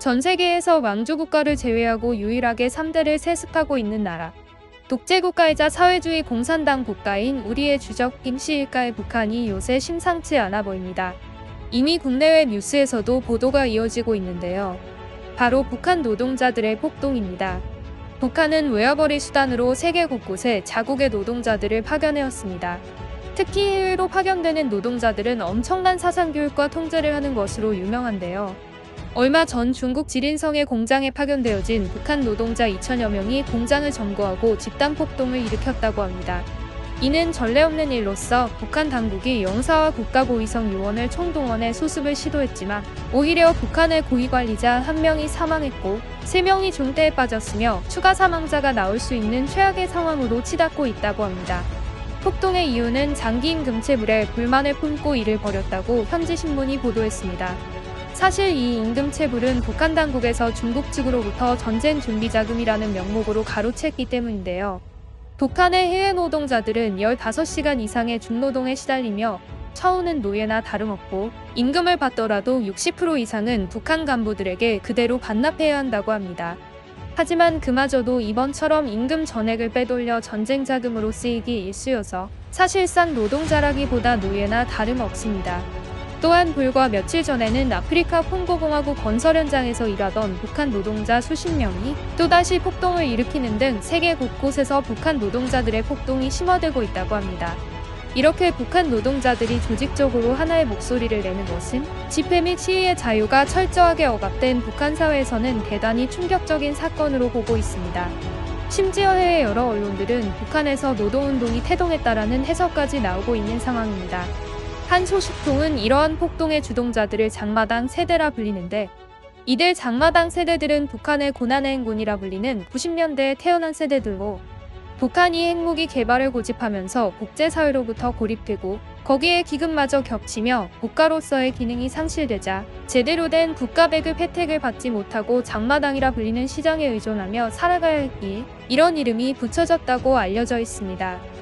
전 세계에서 왕조 국가를 제외하고 유일하게 3대를 세습하고 있는 나라. 독재 국가이자 사회주의 공산당 국가인 우리의 주적 김씨일가의 북한이 요새 심상치 않아 보입니다. 이미 국내외 뉴스에서도 보도가 이어지고 있는데요. 바로 북한 노동자들의 폭동입니다. 북한은 외화벌이 수단으로 세계 곳곳에 자국의 노동자들을 파견해왔습니다. 특히 해외로 파견되는 노동자들은 엄청난 사상교육과 통제를 하는 것으로 유명한데요. 얼마 전 중국 지린성의 공장에 파견되어진 북한 노동자 2천여 명이 공장을 점거하고 집단 폭동을 일으켰다고 합니다. 이는 전례 없는 일로서 북한 당국이 영사와 국가고위성 요원을 총동원해 수습을 시도했지만 오히려 북한의 고위관리자 1명이 사망했고 3명이 중태에 빠졌으며 추가 사망자가 나올 수 있는 최악의 상황으로 치닫고 있다고 합니다. 폭동의 이유는 장기 임금체불에 불만을 품고 이를 벌였다고 현지신문이 보도했습니다. 사실 이 임금체불은 북한 당국에서 중국 측으로부터 전쟁 준비자금이라는 명목으로 가로챘기 때문인데요. 북한의 해외 노동자들은 15시간 이상의 중노동에 시달리며 처우는 노예나 다름없고 임금을 받더라도 60% 이상은 북한 간부들에게 그대로 반납해야 한다고 합니다. 하지만 그마저도 이번처럼 임금 전액을 빼돌려 전쟁 자금으로 쓰이기 일쑤여서 사실상 노동자라기보다 노예나 다름없습니다. 또한 불과 며칠 전에는 아프리카 콩고공화국 건설 현장에서 일하던 북한 노동자 수십 명이 또다시 폭동을 일으키는 등 세계 곳곳에서 북한 노동자들의 폭동이 심화되고 있다고 합니다. 이렇게 북한 노동자들이 조직적으로 하나의 목소리를 내는 것은 집회 및 시위의 자유가 철저하게 억압된 북한 사회에서는 대단히 충격적인 사건으로 보고 있습니다. 심지어 해외 여러 언론들은 북한에서 노동운동이 태동했다라는 해석까지 나오고 있는 상황입니다. 한 소식통은 이러한 폭동의 주동자들을 장마당 세대라 불리는데 이들 장마당 세대들은 북한의 고난의 행군이라 불리는 90년대에 태어난 세대들로 북한이 핵무기 개발을 고집하면서 국제사회로부터 고립되고 거기에 기근마저 겹치며 국가로서의 기능이 상실되자 제대로 된 국가 배급 혜택을 받지 못하고 장마당이라 불리는 시장에 의존하며 살아가야 했기에 이런 이름이 붙여졌다고 알려져 있습니다.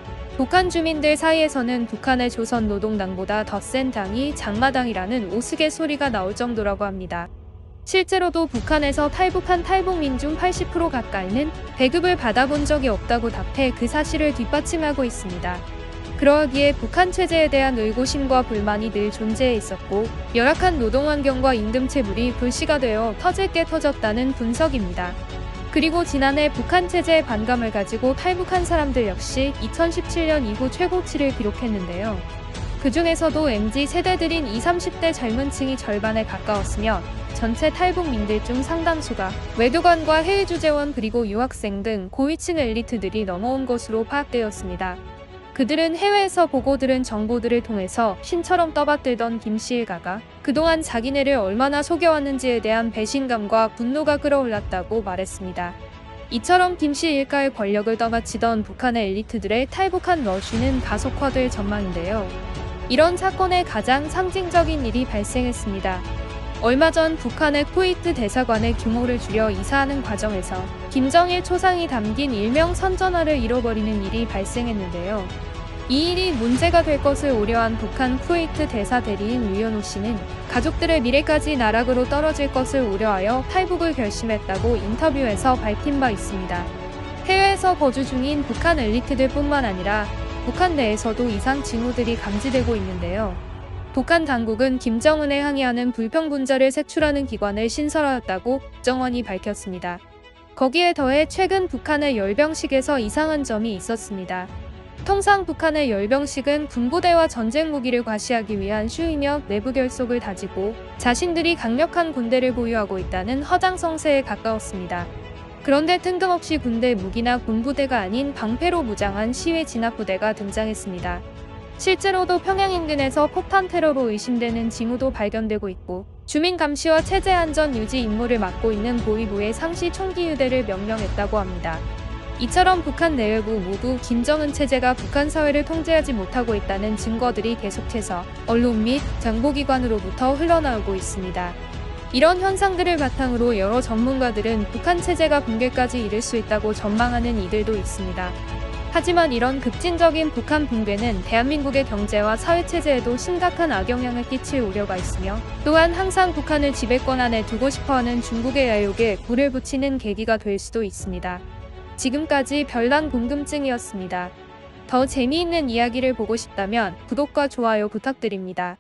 북한 주민들 사이에서는 북한의 조선노동당보다 더 센 당이 장마당이라는 우스갯소리가 나올 정도라고 합니다. 실제로도 북한에서 탈북한 탈북민 중 80% 가까이는 배급을 받아본 적이 없다고 답해 그 사실을 뒷받침하고 있습니다. 그러하기에 북한 체제에 대한 의구심과 불만이 늘 존재해 있었고 열악한 노동환경과 임금체불이 불씨가 되어 터질 게 터졌다는 분석입니다. 그리고 지난해 북한 체제에 반감을 가지고 탈북한 사람들 역시 2017년 이후 최고치를 기록했는데요. 그 중에서도 MZ 세대들인 20, 30대 젊은 층이 절반에 가까웠으며 전체 탈북민들 중 상당수가 외교관과 해외주재원 그리고 유학생 등 고위층 엘리트들이 넘어온 것으로 파악되었습니다. 그들은 해외에서 보고 들은 정보들을 통해서 신처럼 떠받들던 김씨 일가가 그동안 자기네를 얼마나 속여왔는지에 대한 배신감과 분노가 끌어올랐다고 말했습니다. 이처럼 김씨 일가의 권력을 떠받치던 북한의 엘리트들의 탈북한 러쉬는 가속화될 전망인데요. 이런 사건의 가장 상징적인 일이 발생했습니다. 얼마 전 북한의 쿠웨이트 대사관의 규모를 줄여 이사하는 과정에서 김정일 초상이 담긴 일명 선전화를 잃어버리는 일이 발생했는데요. 이 일이 문제가 될 것을 우려한 북한 쿠웨이트 대사 대리인 류현우 씨는 가족들의 미래까지 나락으로 떨어질 것을 우려하여 탈북을 결심했다고 인터뷰에서 밝힌 바 있습니다. 해외에서 거주 중인 북한 엘리트들 뿐만 아니라 북한 내에서도 이상 징후들이 감지되고 있는데요. 북한 당국은 김정은에 항의하는 불평분자를 색출하는 기관을 신설하였다고 국정원이 밝혔습니다. 거기에 더해 최근 북한의 열병식에서 이상한 점이 있었습니다. 통상 북한의 열병식은 군부대와 전쟁 무기를 과시하기 위한 슈이며 내부 결속을 다지고 자신들이 강력한 군대를 보유하고 있다는 허장성세에 가까웠습니다. 그런데 뜬금없이 군대 무기나 군부대가 아닌 방패로 무장한 시위 진압부대가 등장했습니다. 실제로도 평양 인근에서 폭탄 테러로 의심되는 징후도 발견되고 있고 주민 감시와 체제 안전 유지 임무를 맡고 있는 보위부의 상시 총기 유대를 명령했다고 합니다. 이처럼 북한 내외부 모두 김정은 체제가 북한 사회를 통제하지 못하고 있다는 증거들이 계속해서 언론 및 정보기관으로부터 흘러나오고 있습니다. 이런 현상들을 바탕으로 여러 전문가들은 북한 체제가 붕괴까지 이를 수 있다고 전망하는 이들도 있습니다. 하지만 이런 급진적인 북한 붕괴는 대한민국의 경제와 사회체제에도 심각한 악영향을 끼칠 우려가 있으며, 또한 항상 북한을 지배권 안에 두고 싶어하는 중국의 야욕에 불을 붙이는 계기가 될 수도 있습니다. 지금까지 별난 궁금증이었습니다. 더 재미있는 이야기를 보고 싶다면 구독과 좋아요 부탁드립니다.